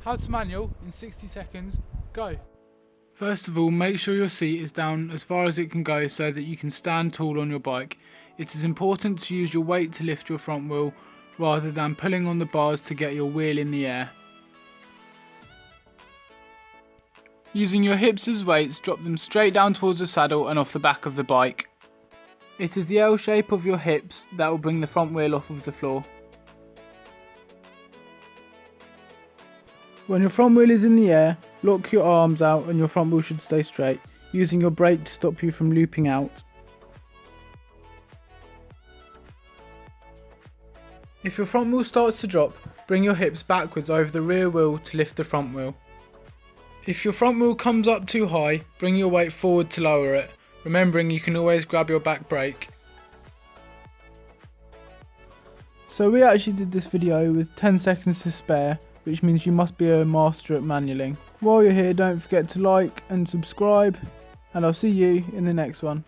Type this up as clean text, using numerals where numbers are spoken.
How to manual in 60 seconds, go. First of all, make sure your seat is down as far as it can go so that you can stand tall on your bike. It is important to use your weight to lift your front wheel rather than pulling on the bars to get your wheel in the air. Using your hips as weights, drop them straight down towards the saddle and off the back of the bike. It is the L shape of your hips that will bring the front wheel off of the floor. When your front wheel is in the air, lock your arms out and your front wheel should stay straight, using your brake to stop you from looping out. If your front wheel starts to drop, bring your hips backwards over the rear wheel to lift the front wheel. If your front wheel comes up too high, bring your weight forward to lower it, remembering you can always grab your back brake. So we actually did this video with 10 seconds to spare, which means you must be a master at manualling. While you're here, don't forget to like and subscribe, and I'll see you in the next one.